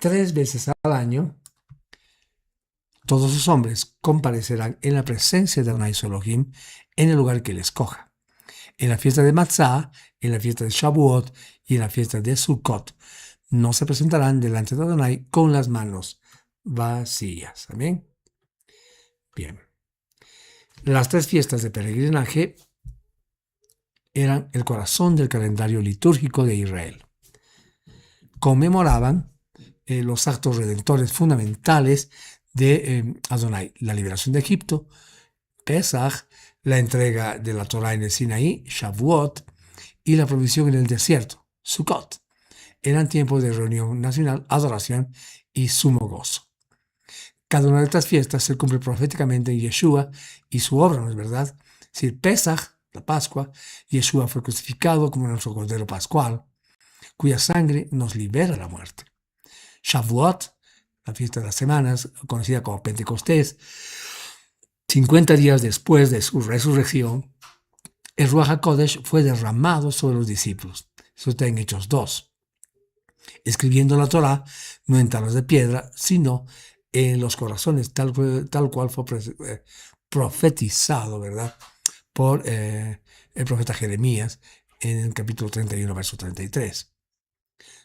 3 veces al año, todos los hombres comparecerán en la presencia de Adonai Elohim en el lugar que Él escoja. En la fiesta de Matzah, en la fiesta de Shavuot y en la fiesta de Sukkot, no se presentarán delante de Adonai con las manos vacías. Amén. Bien. Las 3 fiestas de peregrinaje eran el corazón del calendario litúrgico de Israel. Conmemoraban los actos redentores fundamentales de Adonai, la liberación de Egipto, Pesach, la entrega de la Torá en el Sinaí, Shavuot, y la provisión en el desierto, Sukkot. Eran tiempos de reunión nacional, adoración y sumo gozo. Cada una de estas fiestas se cumple proféticamente en Yeshua y su obra, ¿no es verdad? Si Pesach, la Pascua, Yeshua fue crucificado como nuestro Cordero Pascual, cuya sangre nos libera de la muerte. Shavuot, la fiesta de las semanas, conocida como Pentecostés, 50 días después de su resurrección, el Ruach HaKodesh fue derramado sobre los discípulos. Eso está en Hechos 2. Escribiendo la Torá, no en tablas de piedra, sino en los corazones, tal cual fue profetizado, ¿verdad?, por el profeta Jeremías en el capítulo 31, verso 33.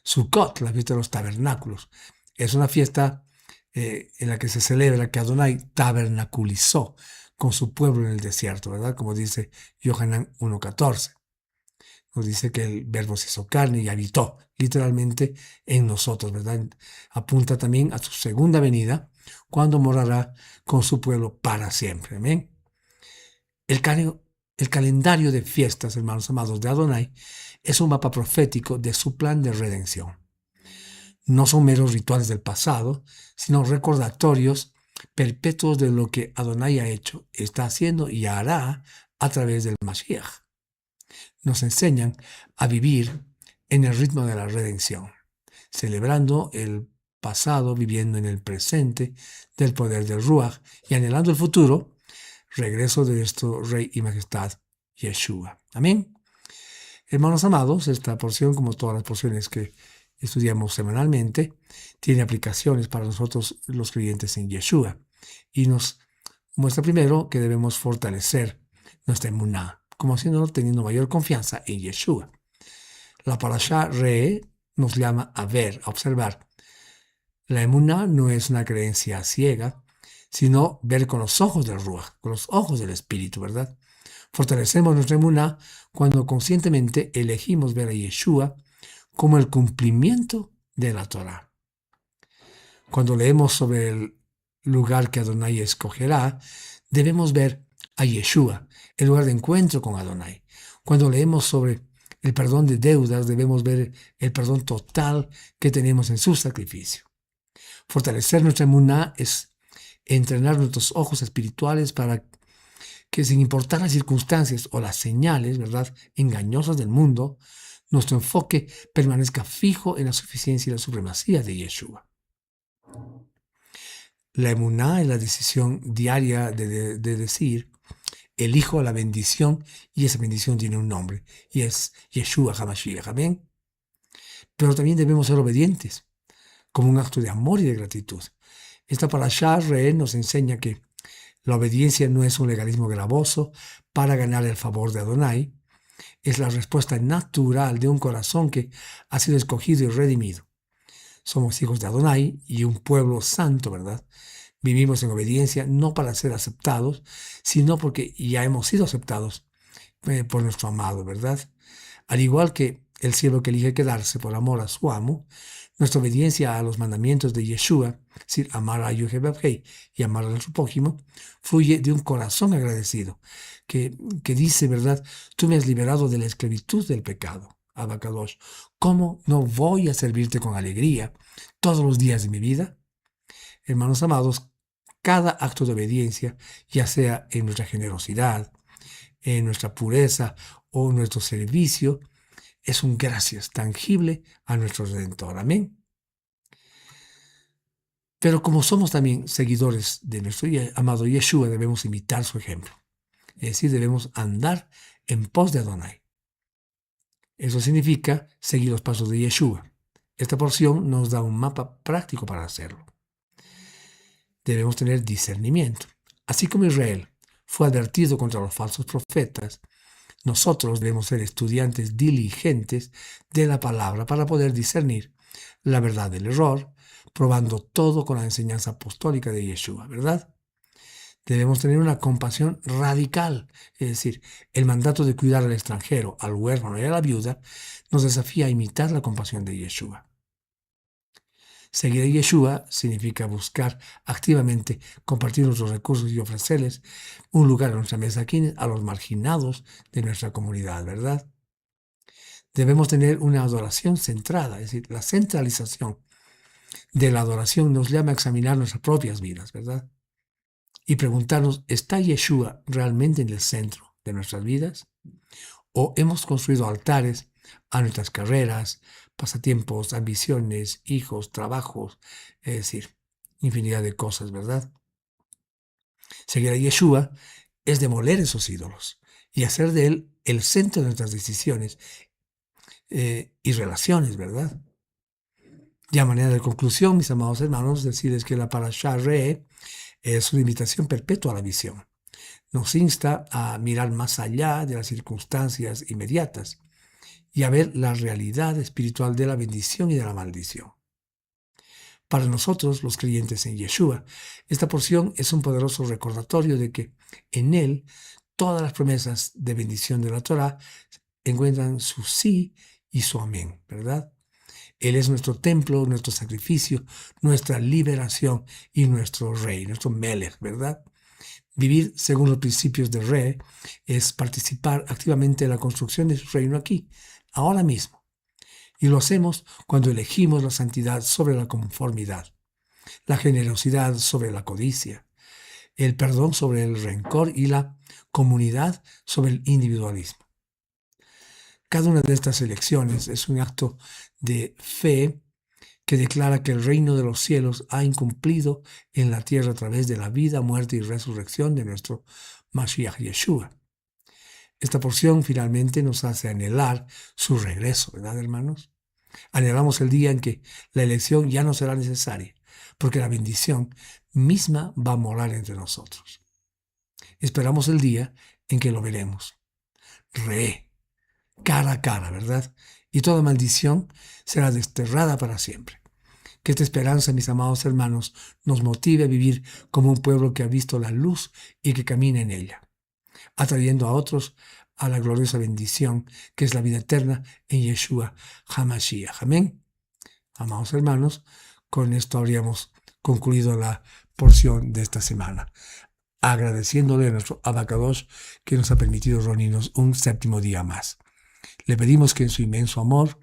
Sukkot, la fiesta de los tabernáculos, es una fiesta en la que se celebra que Adonai tabernaculizó con su pueblo en el desierto, ¿verdad? Como dice Yohanan 1:14. Nos dice que el verbo se hizo carne y habitó literalmente en nosotros, ¿verdad? Apunta también a su segunda venida, cuando morará con su pueblo para siempre. Amén. El calendario de fiestas, hermanos amados, de Adonai es un mapa profético de su plan de redención. No son meros rituales del pasado, sino recordatorios perpetuos de lo que Adonai ha hecho, está haciendo y hará a través del Mashiach. Nos enseñan a vivir en el ritmo de la redención, celebrando el pasado, viviendo en el presente del poder del Ruach y anhelando el futuro, regreso de nuestro Rey y Majestad Yeshua. Amén. Hermanos amados, esta porción, como todas las porciones que estudiamos semanalmente, tiene aplicaciones para nosotros los creyentes en Yeshua y nos muestra primero que debemos fortalecer nuestra emuná, como haciéndolo teniendo mayor confianza en Yeshua. La parashá Re nos llama a ver, a observar. La emuná no es una creencia ciega, sino ver con los ojos del Ruach, con los ojos del Espíritu, ¿verdad? Fortalecemos nuestra emuná cuando conscientemente elegimos ver a Yeshua como el cumplimiento de la Torá. Cuando leemos sobre el lugar que Adonai escogerá, debemos ver a Yeshua, el lugar de encuentro con Adonai. Cuando leemos sobre el perdón de deudas, debemos ver el perdón total que tenemos en su sacrificio. Fortalecer nuestra emuná es entrenar nuestros ojos espirituales para que, sin importar las circunstancias o las señales, ¿verdad?, engañosas del mundo, nuestro enfoque permanezca fijo en la suficiencia y la supremacía de Yeshua. La emuná es la decisión diaria de decir, elijo la bendición, y esa bendición tiene un nombre, y es Yeshua HaMashiach. Amén. Pero también debemos ser obedientes, como un acto de amor y de gratitud. Esta parashá Re nos enseña que la obediencia no es un legalismo gravoso para ganar el favor de Adonai, es la respuesta natural de un corazón que ha sido escogido y redimido. Somos hijos de Adonai y un pueblo santo, ¿verdad? Vivimos en obediencia no para ser aceptados, sino porque ya hemos sido aceptados por nuestro amado, ¿verdad? Al igual que el siervo que elige quedarse por amor a su amo, nuestra obediencia a los mandamientos de Yeshua, es decir, amar a Yud-Heh-Vav-Heh y amar a nuestro prójimo, fluye de un corazón agradecido, que dice, ¿verdad? Tú me has liberado de la esclavitud del pecado, Abacadosh. ¿Cómo no voy a servirte con alegría todos los días de mi vida? Hermanos amados, Cada acto de obediencia, ya sea en nuestra generosidad, en nuestra pureza o en nuestro servicio, es un gracias tangible a nuestro Redentor. Amén. Pero como somos también seguidores de nuestro amado Yeshua, debemos imitar su ejemplo. Es decir, debemos andar en pos de Adonai. Eso significa seguir los pasos de Yeshua. Esta porción nos da un mapa práctico para hacerlo. Debemos tener discernimiento. Así como Israel fue advertido contra los falsos profetas, nosotros debemos ser estudiantes diligentes de la palabra para poder discernir la verdad del error, probando todo con la enseñanza apostólica de Yeshua, ¿verdad? Debemos tener una compasión radical, es decir, el mandato de cuidar al extranjero, al huérfano y a la viuda nos desafía a imitar la compasión de Yeshua. Seguir a Yeshua significa buscar activamente compartir nuestros recursos y ofrecerles un lugar en nuestra mesa aquí a los marginados de nuestra comunidad, ¿verdad? Debemos tener una adoración centrada, es decir, la centralización de la adoración nos llama a examinar nuestras propias vidas, ¿verdad? Y preguntarnos, ¿está Yeshua realmente en el centro de nuestras vidas? ¿O hemos construido altares a nuestras carreras, pasatiempos, ambiciones, hijos, trabajos, es decir, infinidad de cosas, ¿verdad? Seguir a Yeshua es demoler esos ídolos y hacer de él el centro de nuestras decisiones y relaciones, ¿verdad? Y a manera de conclusión, mis amados hermanos, decirles que la Parashá Re es una invitación perpetua a la visión. Nos insta a mirar más allá de las circunstancias inmediatas y a ver la realidad espiritual de la bendición y de la maldición. Para nosotros, los creyentes en Yeshua, esta porción es un poderoso recordatorio de que en él todas las promesas de bendición de la Torá encuentran su sí y su amén, ¿verdad? Él es nuestro templo, nuestro sacrificio, nuestra liberación y nuestro rey, nuestro melech, ¿verdad? Vivir según los principios del rey es participar activamente en la construcción de su reino aquí, ahora mismo. Y lo hacemos cuando elegimos la santidad sobre la conformidad, la generosidad sobre la codicia, el perdón sobre el rencor y la comunidad sobre el individualismo. Cada una de estas elecciones es un acto de fe que declara que el reino de los cielos ha incumplido en la tierra a través de la vida, muerte y resurrección de nuestro Mashiach Yeshua. Esta porción finalmente nos hace anhelar su regreso, ¿verdad, hermanos? Anhelamos el día en que la elección ya no será necesaria, porque la bendición misma va a morar entre nosotros. Esperamos el día en que lo veremos. Cara a cara, ¿verdad? Y toda maldición será desterrada para siempre. Que esta esperanza, mis amados hermanos, nos motive a vivir como un pueblo que ha visto la luz y que camina en ella, atrayendo a otros a la gloriosa bendición que es la vida eterna en Yeshua HaMashiach. Amén. Amados hermanos, con esto habríamos concluido la porción de esta semana, agradeciéndole a nuestro Abacadosh que nos ha permitido reunirnos un séptimo día más. Le pedimos que en su inmenso amor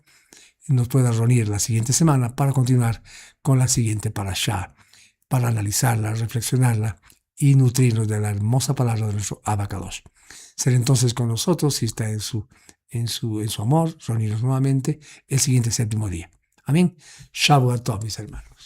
nos pueda reunir la siguiente semana para continuar con la siguiente parashá, para analizarla, reflexionarla y nutrirnos de la hermosa palabra de nuestro Abacadosh. Ser entonces con nosotros, si está en su amor, reunirnos nuevamente el siguiente séptimo día. Amén. Shavuot Tov, mis hermanos.